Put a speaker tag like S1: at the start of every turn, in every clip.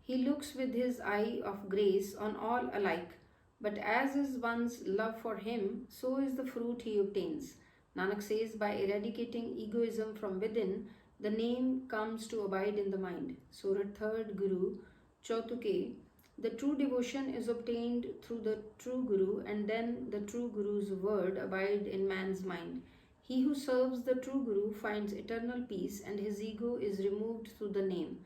S1: He looks with his eye of grace on all alike, but as is one's love for him, so is the fruit he obtains. Nanak says, by eradicating egoism from within, the name comes to abide in the mind. Surah 3rd Guru, Chautuke. The true devotion is obtained through the true Guru, and then the true Guru's word abide in man's mind. He who serves the true Guru finds eternal peace, and his ego is removed through the name.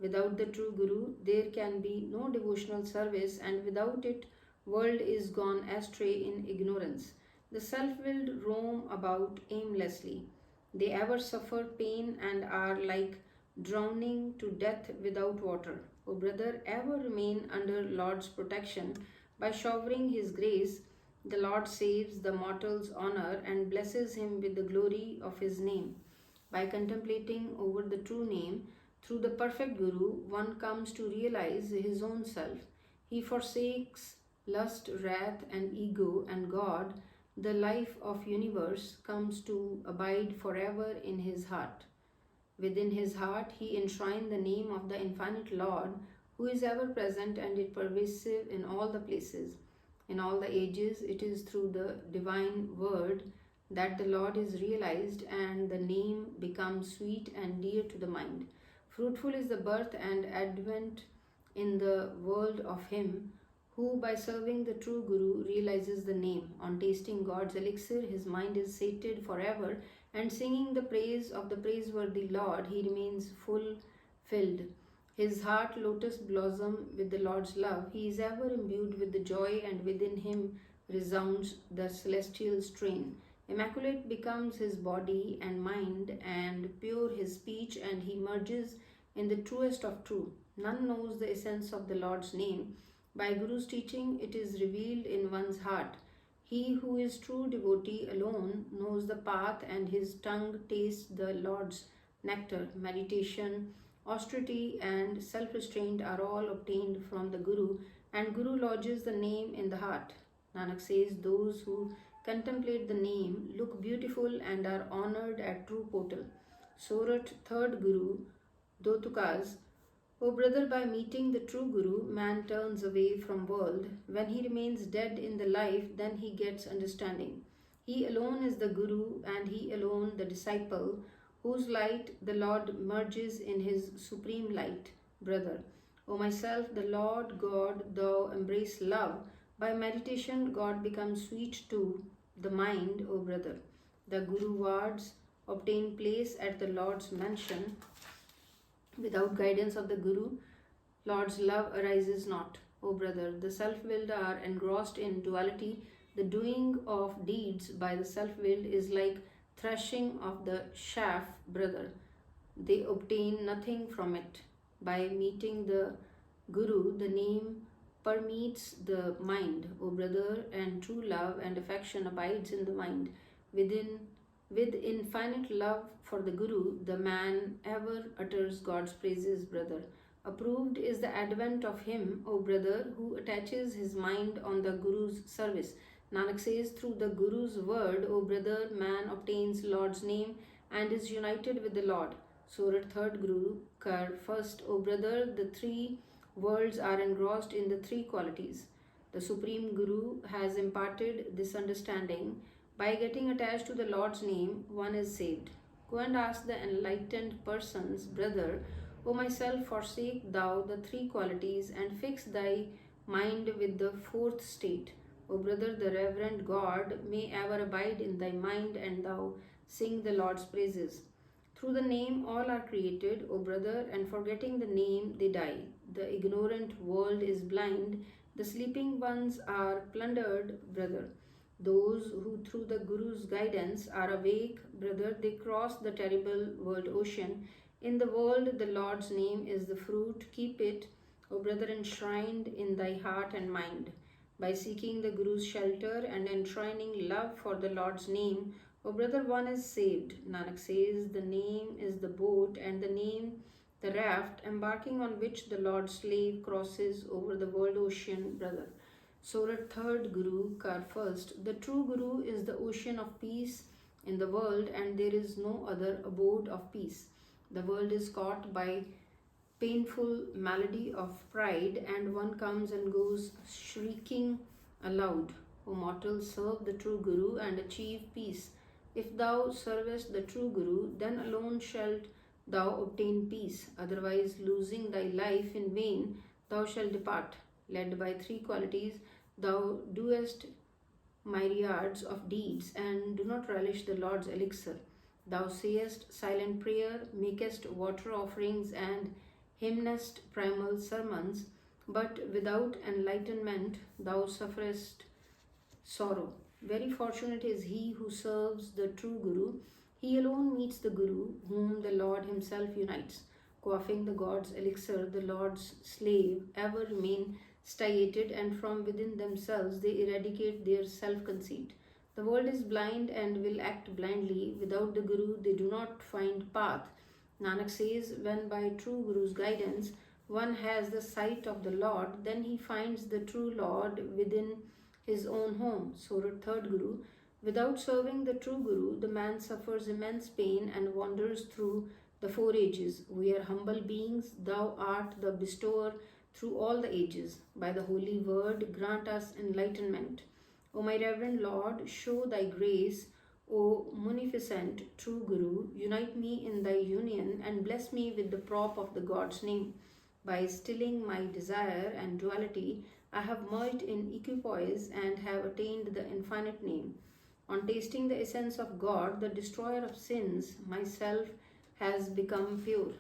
S1: Without the true Guru, there can be no devotional service, and without it, world is gone astray in ignorance. The self-willed roam about aimlessly. They ever suffer pain and are like drowning to death without water. O brother, ever remain under Lord's protection. By showering His grace, the Lord saves the mortal's honor and blesses him with the glory of His name. By contemplating over the true name, through the perfect Guru, one comes to realize his own self. He forsakes lust, wrath, and ego, and God, the life of universe, comes to abide forever in his heart. Within his heart, he enshrined the name of the infinite Lord, who is ever present and is pervasive in all the places. In all the ages, it is through the divine word that the Lord is realized and the name becomes sweet and dear to the mind. Fruitful is the birth and advent in the world of him who, by serving the true Guru, realizes the name. On tasting God's elixir, his mind is sated forever, and singing the praise of the praiseworthy Lord, he remains fulfilled. His heart lotus blossom with the Lord's love. He is ever imbued with the joy, and within him resounds the celestial strain. Immaculate becomes his body and mind, and pure his speech, and he merges in the truest of true. None knows the essence of the Lord's name. By Guru's teaching, it is revealed in one's heart. He who is true devotee alone knows the path, and his tongue tastes the Lord's nectar. Meditation, austerity, and self-restraint are all obtained from the Guru, and Guru lodges the name in the heart. Nanak says, those who contemplate the name look beautiful and are honored at true portal. Surah 3rd Guru, Dotukas. O brother, by meeting the true Guru, man turns away from world. When he remains dead in the life, then he gets understanding. He alone is the Guru, and he alone the disciple, whose light the Lord merges in his supreme light. Brother, O myself, the Lord God, thou embrace love. By meditation, God becomes sweet to the mind, O brother. The Guru wards obtain place at the Lord's mansion. Without guidance of the Guru, Lord's love arises not. O brother, the self-willed are engrossed in duality. The doing of deeds by the self-willed is like threshing of the chaff, brother. They obtain nothing from it. By meeting the Guru, the name permeates the mind, O brother, and true love and affection abides in the mind. With infinite love for the Guru, the man ever utters God's praises, brother. Approved is the advent of him, O brother, who attaches his mind on the Guru's service. Nanak says, through the Guru's word, O brother, man obtains Lord's name and is united with the Lord. Surah 3rd Guru, Kar. First, O brother, the three worlds are engrossed in the three qualities. The Supreme Guru has imparted this understanding. By getting attached to the Lord's name, one is saved. Go and ask the enlightened persons, brother, O myself, forsake thou the three qualities and fix thy mind with the fourth state. O brother, the reverend God may ever abide in thy mind, and thou sing the Lord's praises. Through the name all are created, O brother, and forgetting the name they die. The ignorant world is blind, the sleeping ones are plundered, brother. Those who through the Guru's guidance are awake, brother, they cross the terrible world ocean. In the world, the Lord's name is the fruit. Keep it, O brother, enshrined in thy heart and mind. By seeking the Guru's shelter and enshrining love for the Lord's name, O brother, one is saved. Nanak says, the name is the boat, and the name the raft, embarking on which the Lord's slave crosses over the world ocean, brother. Surah 3rd Guru, Kar. First, the true Guru is the ocean of peace in the world, and there is no other abode of peace. The world is caught by painful malady of pride, and one comes and goes shrieking aloud, O mortal, serve the true Guru and achieve peace. If thou servest the true Guru, then alone shalt thou obtain peace. Otherwise, losing thy life in vain, thou shalt depart. Led by three qualities, thou doest myriads of deeds and do not relish the Lord's elixir. Thou sayest silent prayer, makest water offerings, and hymnest primal sermons, but without enlightenment thou sufferest sorrow. Very fortunate is he who serves the true Guru. He alone meets the Guru, whom the Lord himself unites. Quaffing the God's elixir, the Lord's slave ever remain styated, and from within themselves they eradicate their self-conceit. The world is blind and will act blindly. Without the Guru, they do not find path. Nanak says, when by true Guru's guidance one has the sight of the Lord, then he finds the true Lord within his own home. Surah 3rd Guru. Without serving the true Guru, the man suffers immense pain and wanders through the four ages. We are humble beings. Thou art the bestower through all the ages. By the holy word, grant us enlightenment. O my reverend Lord, show thy grace. O munificent true Guru, unite me in thy union and bless me with the prop of the God's name. By stilling my desire and duality, I have merged in equipoise and have attained the infinite name. On tasting the essence of God, the destroyer of sins, myself has become pure.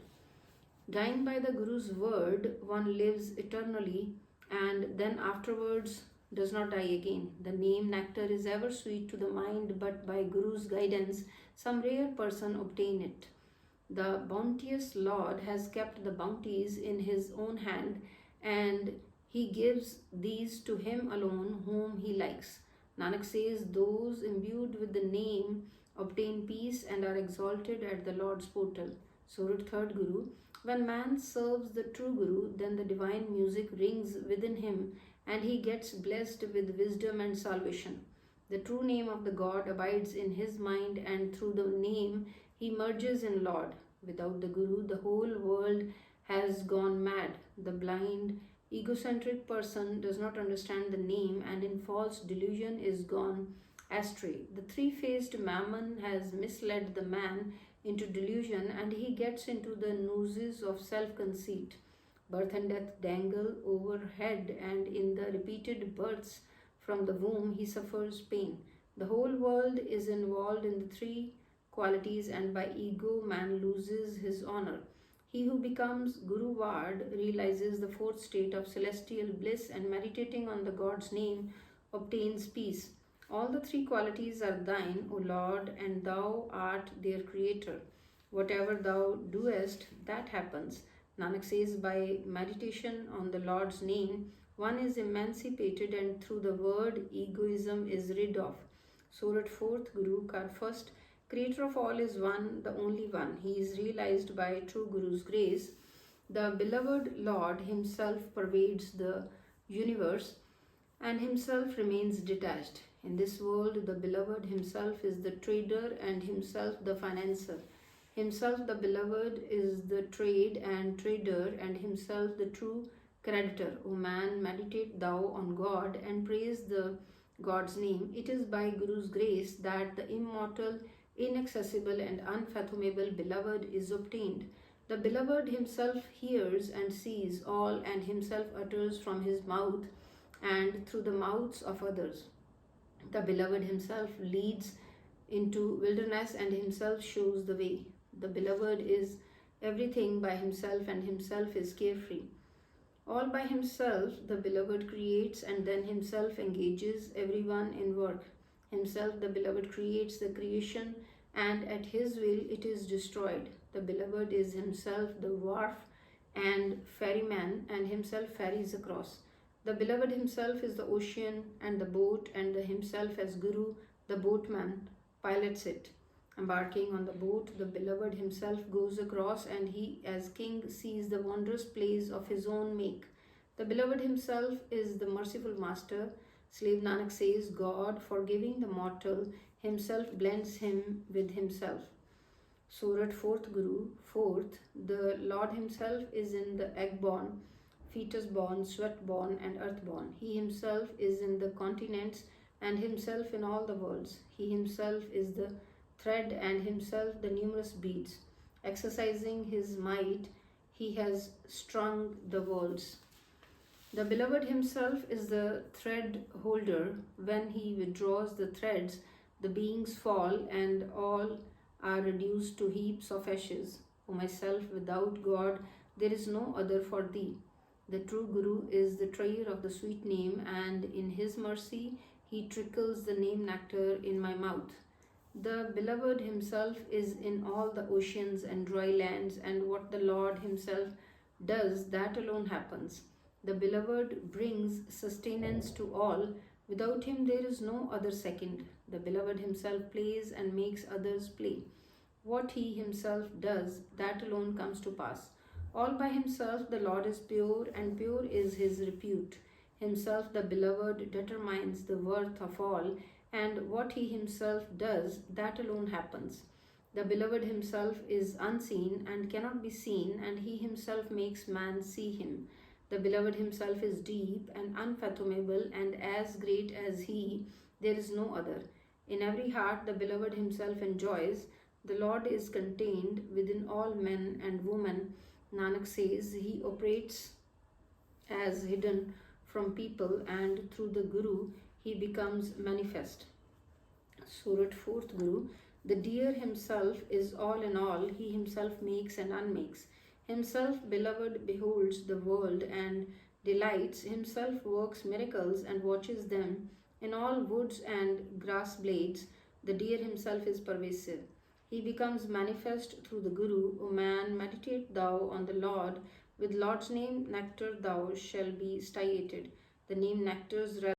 S1: Dying by the Guru's word, one lives eternally and then afterwards does not die again. The name nectar is ever sweet to the mind, but by Guru's guidance, some rare person obtain it. The bounteous Lord has kept the bounties in his own hand, and he gives these to him alone whom he likes. Nanak says, those imbued with the name obtain peace and are exalted at the Lord's portal. Surah 3rd Guru. When man serves the true Guru, then the divine music rings within him and he gets blessed with wisdom and salvation. The true name of the God abides in his mind, and through the name he merges in Lord. Without the Guru, the whole world has gone mad. The blind, egocentric person does not understand the name and in false delusion is gone astray. The three-faced mammon has misled the man into delusion and he gets into the nooses of self-conceit. Birth and death dangle overhead, and in the repeated births from the womb he suffers pain. The whole world is involved in the three qualities, and by ego man loses his honor. He who becomes Guru Vard realizes the fourth state of celestial bliss, and meditating on the God's name obtains peace. All the three qualities are thine, O Lord, and thou art their creator. Whatever thou doest, that happens. Nanak says, by meditation on the Lord's name, one is emancipated, and through the word egoism is rid of. Surah 4th Guru. Kar first, Creator of all is one, the only one. He is realized by true Guru's grace. The beloved Lord himself pervades the universe and himself remains detached. In this world, the beloved himself is the trader and himself the financer. Himself the beloved is the trade and trader, and himself the true creditor. O man, meditate thou on God and praise the God's name. It is by Guru's grace that the immortal, inaccessible and unfathomable beloved is obtained. The beloved himself hears and sees all, and himself utters from his mouth and through the mouths of others. The beloved himself leads into wilderness and himself shows the way. The beloved is everything by himself and himself is carefree. All by himself the beloved creates and then himself engages everyone in work. Himself the beloved creates the creation and at his will it is destroyed. The beloved is himself the wharf and ferryman and himself ferries across. The beloved himself is the ocean and the boat, and the himself as Guru, the boatman, pilots it. Embarking on the boat, the beloved himself goes across, and he as king sees the wondrous plays of his own make. The beloved himself is the merciful master. Slave Nanak says, God, forgiving the mortal, himself blends him with himself. Surat 4th Guru, 4th, the Lord Himself is in the egg born, fetus born, sweat born, and earth born. He Himself is in the continents and Himself in all the worlds. He Himself is the thread and Himself the numerous beads. Exercising His might, He has strung the worlds. The Beloved Himself is the thread holder. When He withdraws the threads, the beings fall and all are reduced to heaps of ashes. O myself, without God, there is no other for thee. The true Guru is the treasure of the sweet name, and in His mercy, He trickles the name nectar in my mouth. The Beloved Himself is in all the oceans and dry lands, and what the Lord Himself does, that alone happens. The Beloved brings sustenance to all. Without Him, there is no other second. The Beloved Himself plays and makes others play. What He Himself does, that alone comes to pass. All by Himself the Lord is pure, and pure is His repute. Himself the Beloved determines the worth of all, and what He Himself does, that alone happens. The Beloved Himself is unseen and cannot be seen, and He Himself makes man see Him. The Beloved Himself is deep and unfathomable, and as great as He, there is no other. In every heart the Beloved Himself enjoys. The Lord is contained within all men and women. Nanak says He operates as hidden from people, and through the Guru He becomes manifest. Surat 4th Guru, the Dear Himself is all in all. He Himself makes and unmakes. Himself Beloved beholds the world and delights. Himself works miracles and watches them. In all woods and grass blades, the Dear Himself is pervasive. He becomes manifest through the Guru. O man, meditate thou on the Lord. With Lord's name nectar thou shalt be satiated. The name nectar's